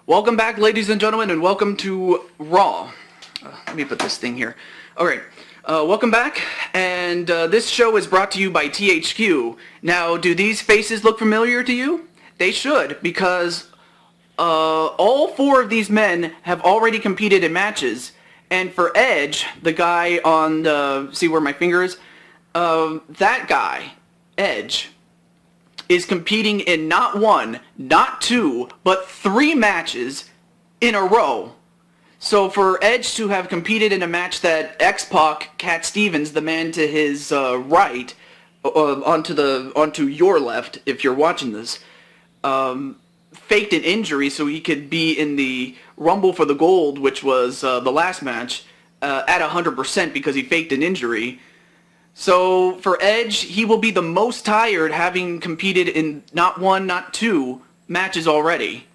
Welcome back, ladies and gentlemen, and welcome to Raw. Let me put this thing here. Alright, welcome back, and this show is brought to you by THQ. Now, do these faces look familiar to you? They should, because all four of these men have already competed in matches, and for Edge, the guy on the... see where my finger is? That guy, Edge, is competing in not one, not two, but 3 matches in a row. So for Edge to have competed in a match that X-Pac, Cat Stevens, the man to his right, onto your left, if you're watching this, faked an injury so he could be in the Rumble for the Gold, which was the last match, at 100% because he faked an injury. So for Edge, he will be the most tired, having competed in not one, not 2 matches already.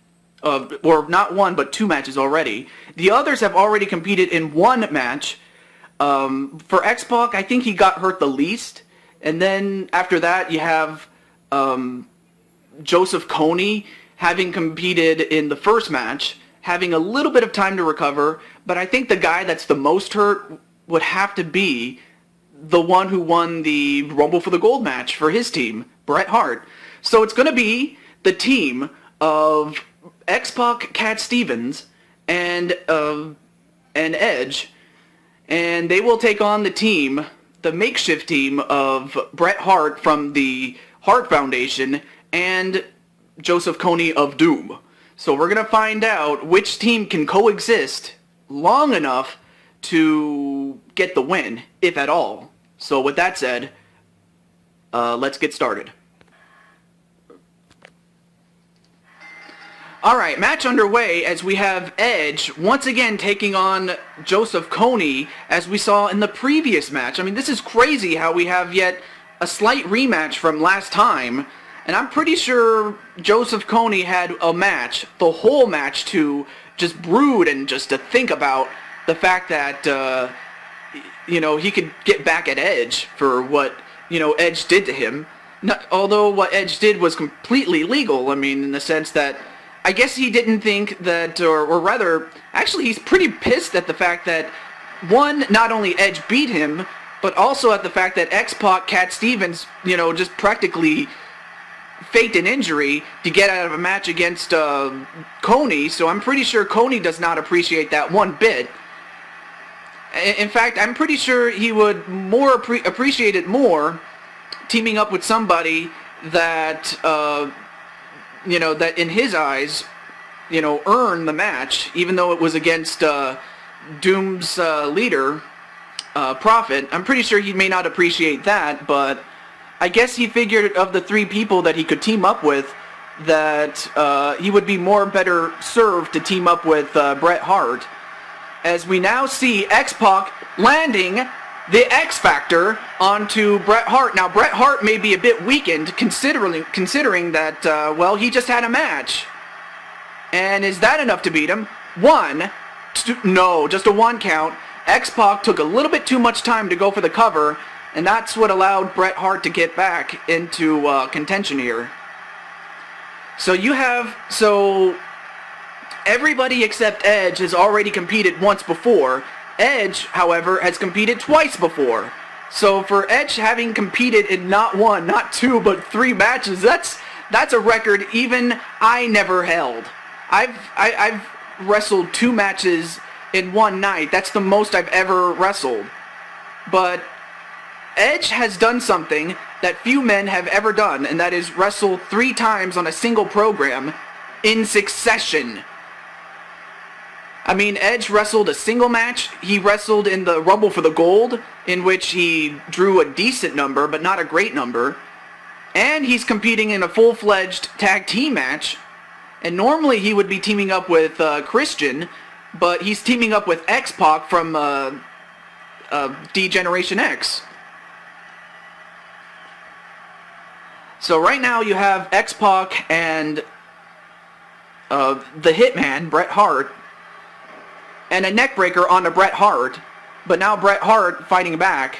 Or not 1, but 2 matches already. The others have already competed in 1 match. For X-Pac, I think he got hurt the least. And then after that, you have Joseph Kony having competed in the first match, having a little bit of time to recover. But I think the guy that's the most hurt would have to be the one who won the Rumble for the Gold match for his team, Bret Hart. So it's going to be the team of X-Pac, Cat Stevens, and Edge, and they will take on the team, the makeshift team of Bret Hart from the Hart Foundation and Joseph Kony of Doom. So we're going to find out which team can coexist long enough to get the win, if at all. So with that said, let's get started. Alright, match underway as we have Edge once again taking on Joseph Kony as we saw in the previous match. I mean, this is crazy how we have yet a slight rematch from last time. And I'm pretty sure Joseph Kony had a match, the whole match, to just brood and just to think about the fact that, he could get back at Edge for what, Edge did to him. Although what Edge did was completely legal, I mean, in the sense that I guess he didn't think that, or rather, actually he's pretty pissed at the fact that, one, not only Edge beat him, but also at the fact that X-Pac, Cat Stevens, just practically faked an injury to get out of a match against Kony, so I'm pretty sure Kony does not appreciate that one bit. In fact, I'm pretty sure he would more appreciate it more teaming up with somebody that, that in his eyes, earned the match, even though it was against Doom's leader, Prophet. I'm pretty sure he may not appreciate that, but I guess he figured of the 3 people that he could team up with, that he would be better served to team up with Bret Hart. As we now see X-Pac landing the X Factor onto Bret Hart. Now, Bret Hart may be a bit weakened, considering that, he just had a match. And is that enough to beat him? 1, 2, no, just a 1 count. X-Pac took a little bit too much time to go for the cover, and that's what allowed Bret Hart to get back into contention here. So everybody except Edge has already competed once before. Edge, however, has competed twice before. So for Edge having competed in not 1, not 2, but 3 matches, that's a record even I never held. I've wrestled 2 matches in 1 night. That's the most I've ever wrestled. But Edge has done something that few men have ever done, and that is wrestle 3 times on a single program in succession. I mean, Edge wrestled a single match. He wrestled in the Rumble for the Gold, in which he drew a decent number, but not a great number. And he's competing in a full-fledged tag team match. And normally he would be teaming up with Christian, but he's teaming up with X-Pac from D-Generation X. So right now you have X-Pac and the Hitman, Bret Hart, and a neckbreaker onto Bret Hart, but now Bret Hart fighting back.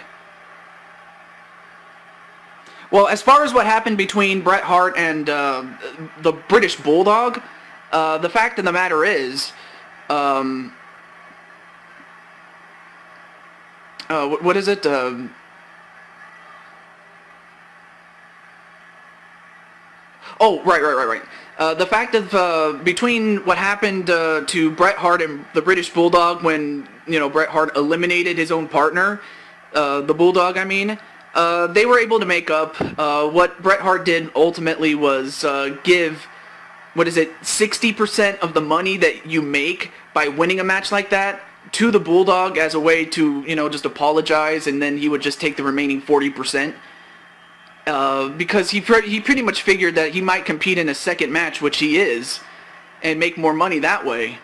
Well, as far as what happened between Bret Hart and the British Bulldog, The fact of the matter is, what is it? Oh, right. The fact of between what happened to Bret Hart and the British Bulldog when Bret Hart eliminated his own partner, the Bulldog, I mean, they were able to make up. What Bret Hart did ultimately was give, 60% of the money that you make by winning a match like that to the Bulldog as a way to just apologize, and then he would just take the remaining 40%. Because he pretty much figured that he might compete in a second match, which he is, and make more money that way.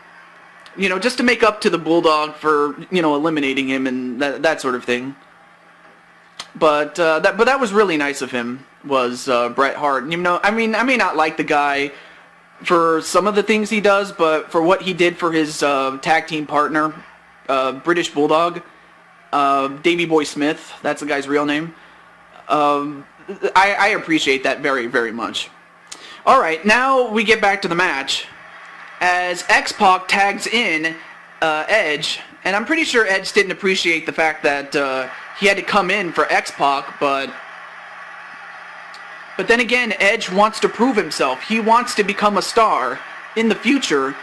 Just to make up to the Bulldog for eliminating him and that sort of thing. But that was really nice of him. Was Bret Hart? I may not like the guy for some of the things he does, but for what he did for his tag team partner, British Bulldog, Davey Boy Smith. That's the guy's real name. I appreciate that very, very much. Alright, now we get back to the match. As X-Pac tags in Edge, and I'm pretty sure Edge didn't appreciate the fact that he had to come in for X-Pac, but then again, Edge wants to prove himself. He wants to become a star in the future,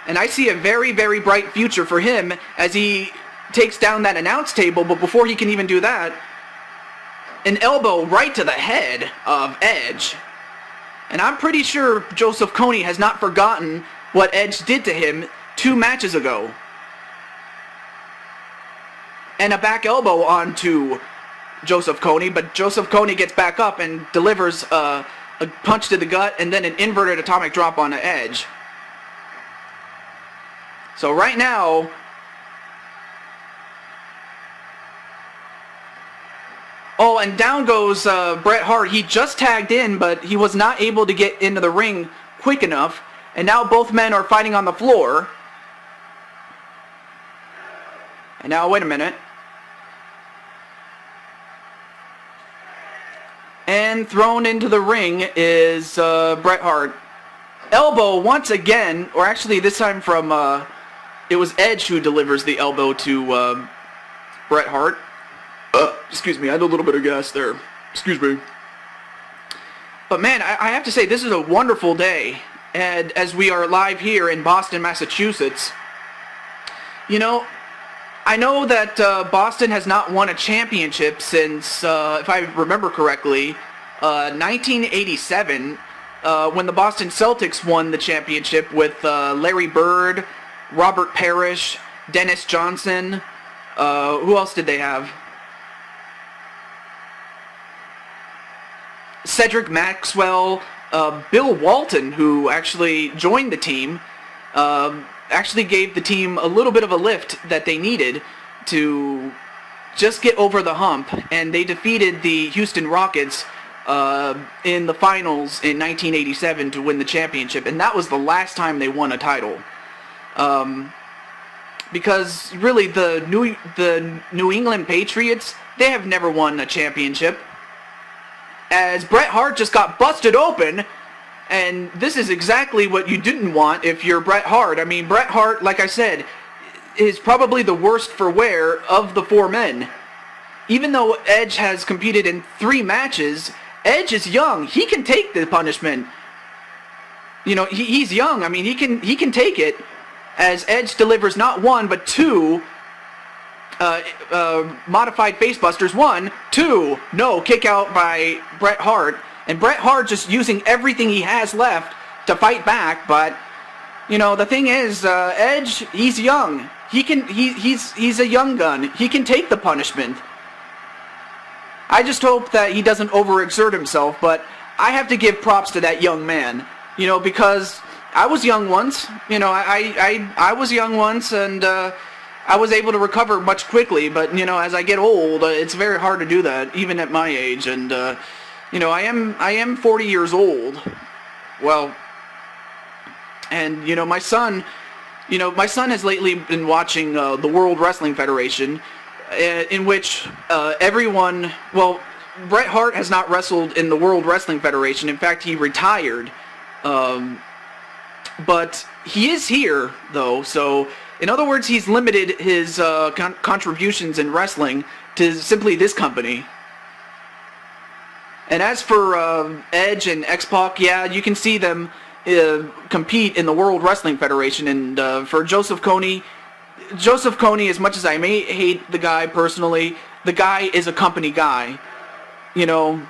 and I see a very, very bright future for him as he takes down that announce table, but before he can even do that, an elbow right to the head of Edge. And I'm pretty sure Joseph Kony has not forgotten what Edge did to him 2 matches ago. And a back elbow onto Joseph Kony, but Joseph Kony gets back up and delivers a punch to the gut and then an inverted atomic drop on the Edge. So right now, oh, and down goes Bret Hart. He just tagged in, but he was not able to get into the ring quick enough. And now both men are fighting on the floor. And now, wait a minute. And thrown into the ring is Bret Hart. Elbow once again, or actually this time from, it was Edge who delivers the elbow to Bret Hart. Excuse me, I had a little bit of gas there. Excuse me. But man, I have to say, this is a wonderful day. And as we are live here in Boston, Massachusetts, I know that Boston has not won a championship since, if I remember correctly, 1987, when the Boston Celtics won the championship with Larry Bird, Robert Parrish, Dennis Johnson. Who else did they have? Cedric Maxwell, Bill Walton, who actually joined the team, actually gave the team a little bit of a lift that they needed to just get over the hump, and they defeated the Houston Rockets in the finals in 1987 to win the championship, and that was the last time they won a title. Because really, the New England Patriots, they have never won a championship. As Bret Hart just got busted open, and this is exactly what you didn't want if you're Bret Hart. I mean, Bret Hart, like I said, is probably the worst for wear of the 4 men. Even though Edge has competed in 3 matches, Edge is young. He can take the punishment. He's young. I mean, he can take it. As Edge delivers not 1 but 2 modified facebusters. 1, 2, no, kick out by Bret Hart, and Bret Hart just using everything he has left to fight back. But the thing is, Edge, he's young. He's a young gun. He can take the punishment. I just hope that he doesn't overexert himself, but I have to give props to that young man, because I was young once. I was young once, and I was able to recover much quickly, but as I get old, it's very hard to do that, even at my age. And I am 40 years old. Well, and my son has lately been watching the World Wrestling Federation, in which everyone, well, Bret Hart has not wrestled in the World Wrestling Federation. In fact, he retired But he is here, though, so in other words, he's limited his contributions in wrestling to simply this company. And as for Edge and X-Pac, yeah, you can see them compete in the World Wrestling Federation. And for Joseph Kony, as much as I may hate the guy personally, the guy is a company guy. You know,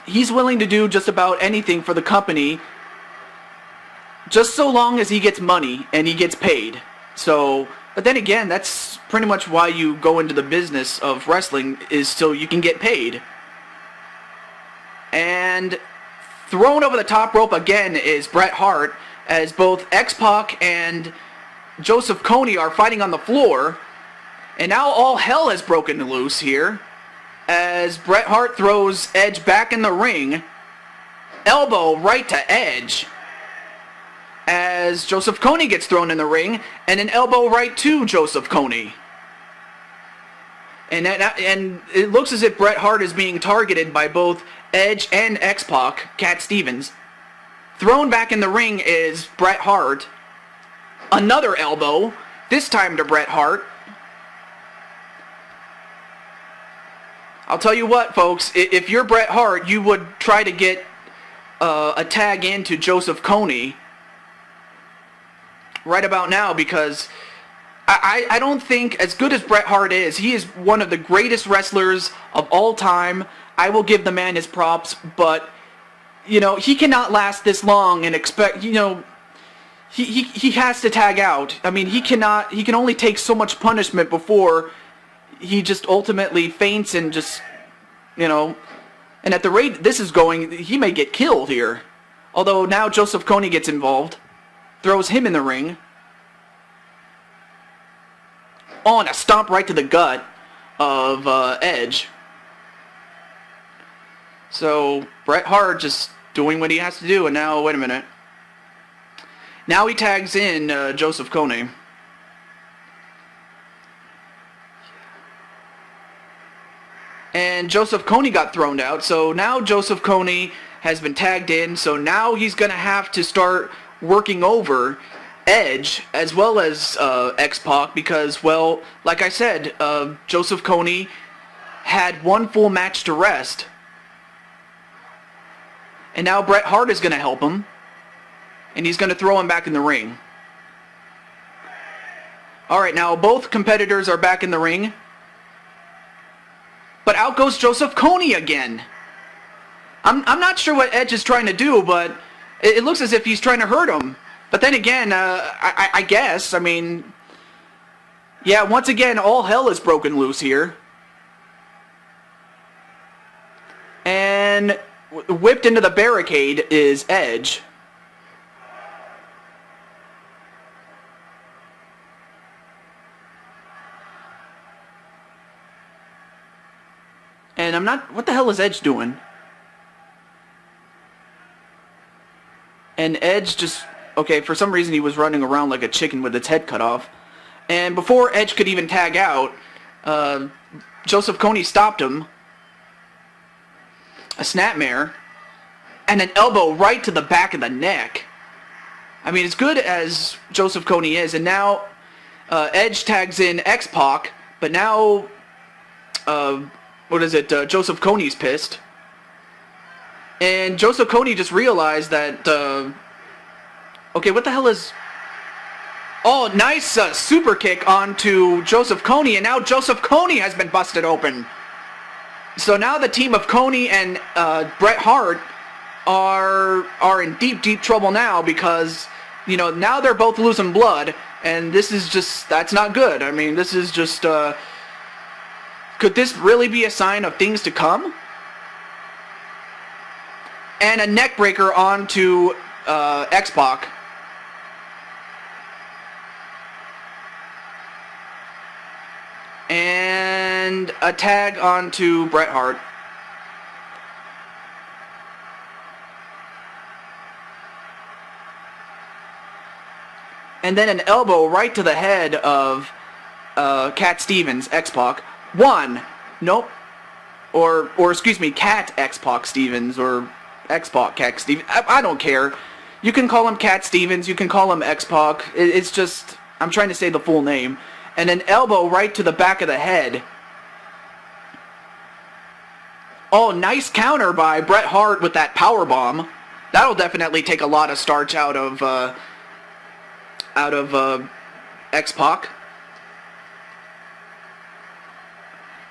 he's willing to do just about anything for the company, just so long as he gets money and he gets paid. So, but then again, that's pretty much why you go into the business of wrestling, is so you can get paid. And thrown over the top rope again is Bret Hart, as both X-Pac and Joseph Kony are fighting on the floor. And now all hell has broken loose here, as Bret Hart throws Edge back in the ring. Elbow right to Edge, as Joseph Kony gets thrown in the ring, and an elbow right to Joseph Kony. And it looks as if Bret Hart is being targeted by both Edge and X-Pac, Cat Stevens. Thrown back in the ring is Bret Hart. Another elbow, this time to Bret Hart. I'll tell you what, folks, if you're Bret Hart, you would try to get a tag into Joseph Kony right about now, because I don't think, as good as Bret Hart is, he is one of the greatest wrestlers of all time. I will give the man his props, but, you know, he cannot last this long and expect, you know, he has to tag out. I mean, he can only take so much punishment before he just ultimately faints and just, you know, and at the rate this is going, he may get killed here. Although now Joseph Kony gets involved, throws him in the ring. Oh, and a stomp right to the gut of Edge. So, Bret Hart just doing what he has to do, and now, wait a minute. Now he tags in Joseph Kony. And Joseph Kony got thrown out, so now Joseph Kony has been tagged in, so now he's going to have to start working over Edge as well as X-Pac, because, well, like I said, Joseph Kony had one full match to rest. And now Bret Hart is going to help him, and he's going to throw him back in the ring. Alright, now both competitors are back in the ring. But out goes Joseph Kony again. I'm not sure what Edge is trying to do, but it looks as if he's trying to hurt him. But then again, I guess, I mean, yeah, once again, all hell is broken loose here. And whipped into the barricade is Edge. And I'm not... What the hell is Edge doing? And Edge just... Okay, for some reason he was running around like a chicken with its head cut off. And before Edge could even tag out, Joseph Kony stopped him. A snapmare. And an elbow right to the back of the neck. I mean, as good as Joseph Kony is, and now Edge tags in X-Pac, but now... Joseph Kony's pissed. And Joseph Kony just realized that, okay, what the hell is... Oh, nice super kick onto Joseph Kony, and now Joseph Kony has been busted open. So now the team of Kony and Bret Hart are in deep, deep trouble now, because, you know, now they're both losing blood, and this is just... That's not good. I mean, this is just... Could this really be a sign of things to come? And a neck breaker onto X-Pac. And a tag onto Bret Hart. And then an elbow right to the head of Cat Stevens, X-Pac. One. Nope. Or excuse me, Cat X-Pac Stevens, or X-Pac Cat Stevens. I don't care. You can call him Cat Stevens. You can call him X-Pac. It's just, I'm trying to say the full name. And an elbow right to the back of the head. Oh, nice counter by Bret Hart with that power bomb. That'll definitely take a lot of starch out of X-Pac.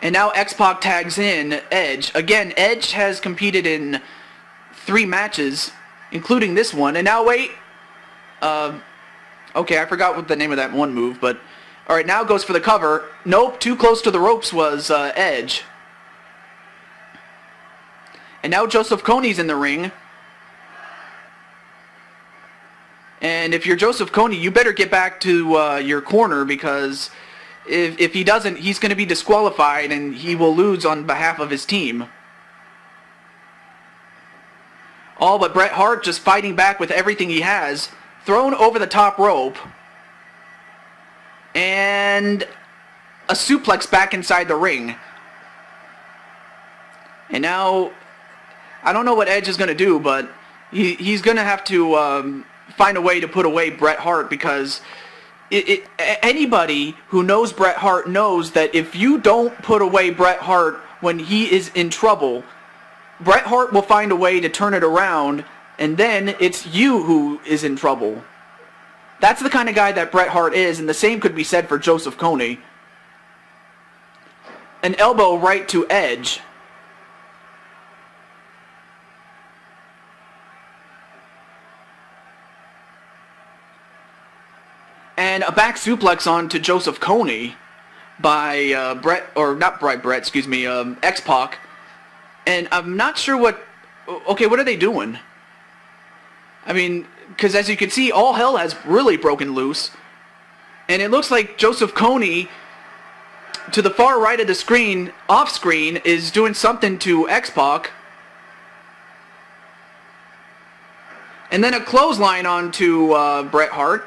And now X-Pac tags in Edge. Again, Edge has competed in 3 matches, including this one. And now wait. Okay, I forgot what the name of that one move, but alright, now goes for the cover. Nope, too close to the ropes was Edge. And now Joseph Kony's in the ring. And if you're Joseph Kony, you better get back to your corner, because if he doesn't, he's going to be disqualified and he will lose on behalf of his team. All but Bret Hart just fighting back with everything he has. Thrown over the top rope. And a suplex back inside the ring. And now, I don't know what Edge is going to do, but he's going to have to find a way to put away Bret Hart, because anybody who knows Bret Hart knows that if you don't put away Bret Hart when he is in trouble, Bret Hart will find a way to turn it around, and then it's you who is in trouble. That's the kind of guy that Bret Hart is, and the same could be said for Joseph Kony. An elbow right to Edge. And a back suplex onto Joseph Kony by X-Pac. And I'm not sure what... Okay, what are they doing? I mean, because as you can see, all hell has really broken loose. And it looks like Joseph Kony, to the far right of the screen, off screen, is doing something to X-Pac. And then a clothesline onto Bret Hart.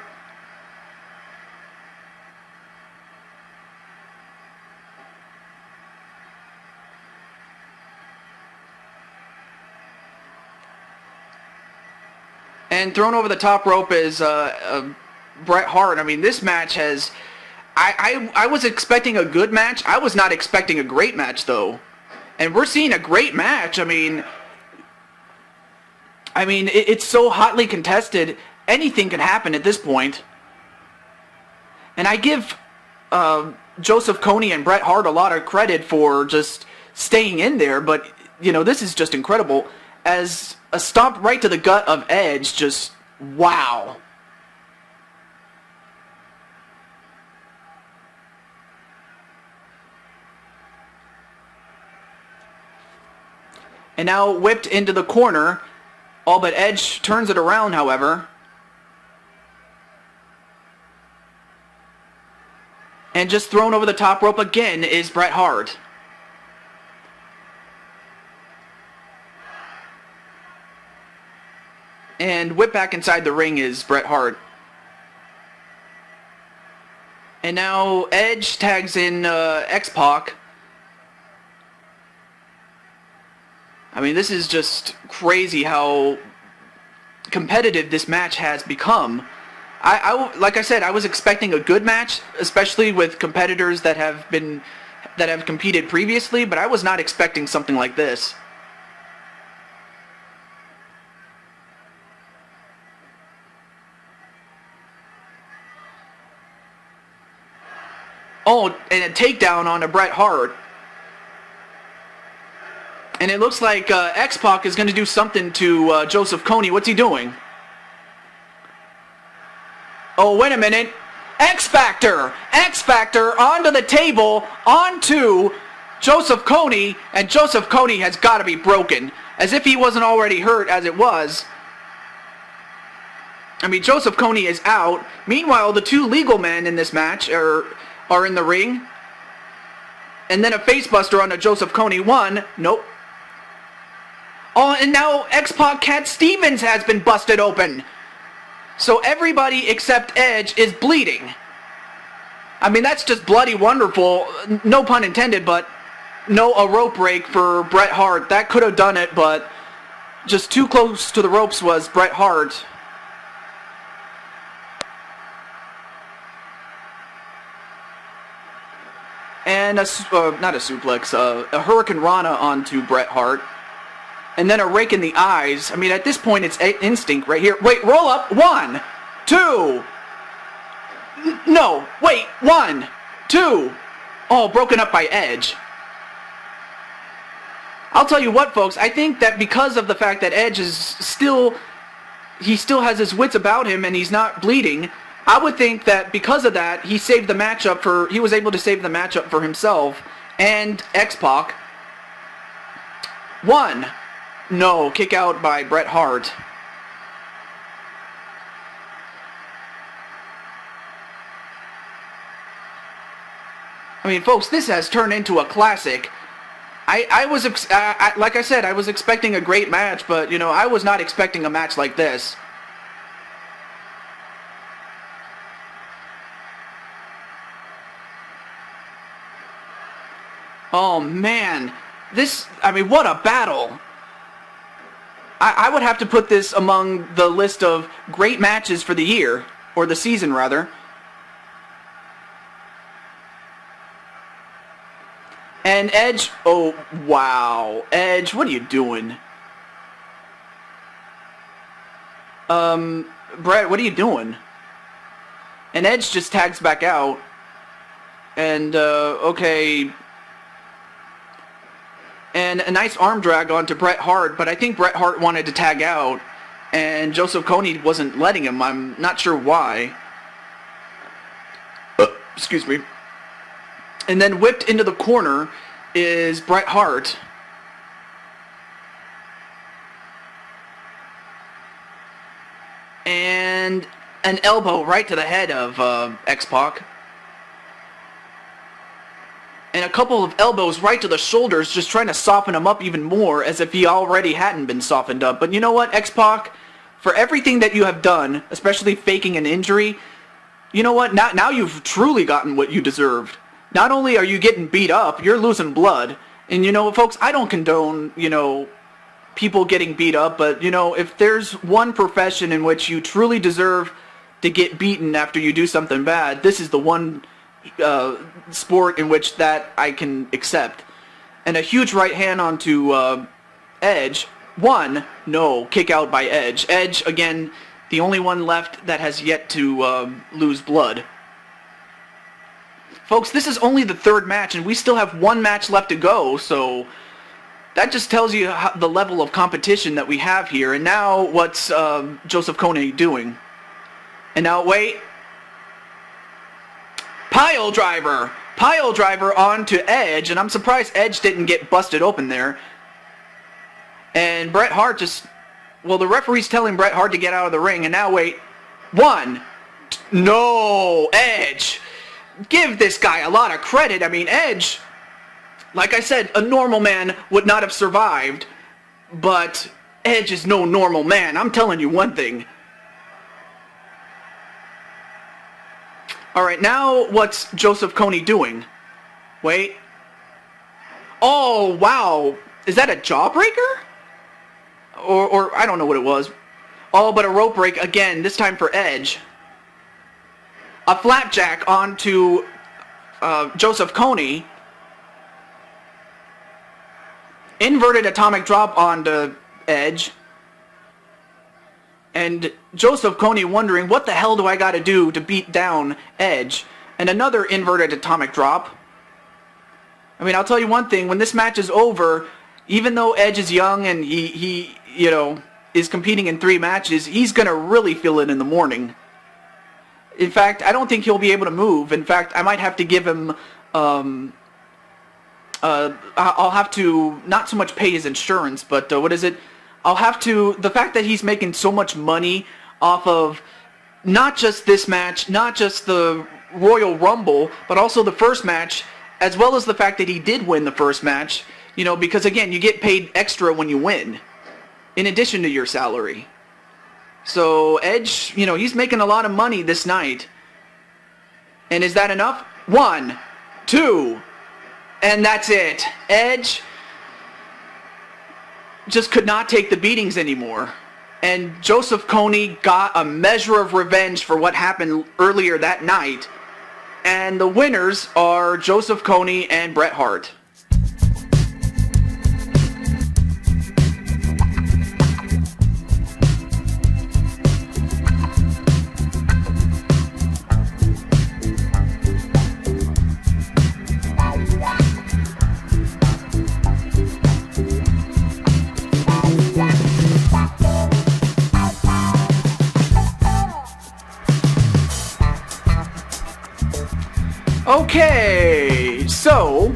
And thrown over the top rope is Bret Hart. I mean, this match has... I was expecting a good match. I was not expecting a great match, though. And we're seeing a great match. I mean, it's so hotly contested. Anything can happen at this point. And I give Joseph Kony and Bret Hart a lot of credit for just staying in there. But, you know, this is just incredible. As a stomp right to the gut of Edge, just wow. And now whipped into the corner. All but Edge turns it around, however. And just thrown over the top rope again is Bret Hart. And whipped back inside the ring is Bret Hart. And now Edge tags in X-Pac. I mean, this is just crazy how competitive this match has become. Like I said, I was expecting a good match, especially with competitors that have competed previously, but I was not expecting something like this. Oh, and a takedown on a Bret Hart. And it looks like X-Pac is going to do something to Joseph Kony. What's he doing? Oh, wait a minute. X-Factor! X-Factor onto the table, onto Joseph Kony, and Joseph Kony has got to be broken. As if he wasn't already hurt as it was. I mean, Joseph Kony is out. Meanwhile, the two legal men in this match are in the ring. And then a facebuster onto Joseph Kony. One. Nope. Oh, and now X-Pac Cat Stevens has been busted open. So everybody except Edge is bleeding. I mean, that's just bloody wonderful. No pun intended, but no, a rope break for Bret Hart. That could have done it, but just too close to the ropes was Bret Hart. and not a suplex, a Hurricane Rana onto Bret Hart. And then a rake in the eyes. I mean, at this point, it's instinct right here. Wait, roll up. 1, 2. No, wait. 1, 2. Oh, broken up by Edge. I'll tell you what, folks. I think that because of the fact that Edge is still... he still has his wits about him and he's not bleeding, I would think that because of that, he saved the matchup for... he was able to save the matchup for himself and X-Pac. 1. No, kick out by Bret Hart. I mean, folks, this has turned into a classic. I was, like I said, I was expecting a great match, but, you know, I was not expecting a match like this. Oh, man. This, I mean, what a battle. I would have to put this among the list of great matches for the year, or the season, rather. And Edge, oh, wow. Edge, what are you doing? Bret, what are you doing? And Edge just tags back out. And, okay. And a nice arm drag onto Bret Hart, but I think Bret Hart wanted to tag out, and Joseph Kony wasn't letting him. I'm not sure why. Excuse me. And then whipped into the corner is Bret Hart. And an elbow right to the head of X-Pac. And a couple of elbows right to the shoulders, just trying to soften him up even more, as if he already hadn't been softened up. But you know what, X-Pac? For everything that you have done, especially faking an injury, you know what? Now you've truly gotten what you deserved. Not only are you getting beat up, you're losing blood. And you know, folks, I don't condone, you know, people getting beat up, but, you know, if there's one profession in which you truly deserve to get beaten after you do something bad, this is the one sport in which that I can accept. And a huge right hand onto Edge. 1, no, kick out by Edge. Edge, again, the only one left that has yet to lose blood. Folks, this is only the 3rd match, and we still have 1 match left to go, so that just tells you the level of competition that we have here. And now, what's Joseph Kony doing? And now, wait. Pile driver! Pile driver onto Edge, and I'm surprised Edge didn't get busted open there. And Bret Hart just... well, the referee's telling Bret Hart to get out of the ring, and now wait. 1. No! Edge! Give this guy a lot of credit. I mean, Edge, like I said, a normal man would not have survived. But Edge is no normal man. I'm telling you one thing. Alright, now what's Joseph Kony doing? Wait. Oh, wow. Is that a jawbreaker? Or I don't know what it was. Oh, but a rope break again, this time for Edge. A flapjack onto Joseph Kony. Inverted atomic drop onto Edge. And Joseph Kony wondering, what the hell do I gotta do to beat down Edge? And another inverted atomic drop. I mean, I'll tell you one thing, when this match is over, even though Edge is young and he you know, is competing in 3 matches, he's gonna really feel it in the morning. In fact, I don't think he'll be able to move. In fact, I might have to give him, I'll have to not so much pay his insurance, but what is it? I'll have to, the fact that he's making so much money off of not just this match, not just the Royal Rumble, but also the first match, as well as the fact that he did win the first match, you know, because again, you get paid extra when you win, in addition to your salary. So Edge, you know, he's making a lot of money this night. And is that enough? 1, 2, and that's it. Edge just could not take the beatings anymore. And Joseph Kony got a measure of revenge for what happened earlier that night. And the winners are Joseph Kony and Bret Hart. Okay, so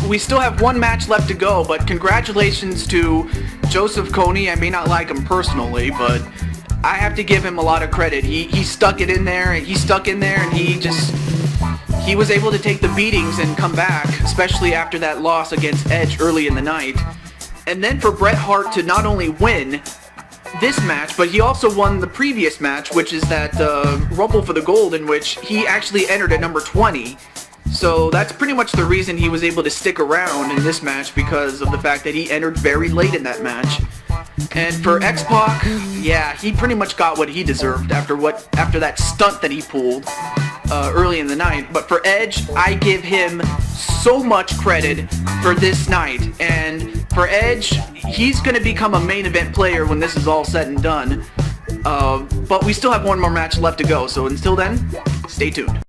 we still have one match left to go, but congratulations to Joseph Kony. I may not like him personally, but I have to give him a lot of credit. He stuck it in there, and he was able to take the beatings and come back, especially after that loss against Edge early in the night. And then for Bret Hart to not only win this match, but he also won the previous match, which is that Rumble for the Gold, in which he actually entered at number 20. So that's pretty much the reason he was able to stick around in this match, because of the fact that he entered very late in that match. And for X-Pac, yeah, he pretty much got what he deserved after that stunt that he pulled early in the night. But for Edge, I give him so much credit for this night. And for Edge, he's going to become a main event player when this is all said and done. But we still have one more match left to go, so until then, stay tuned.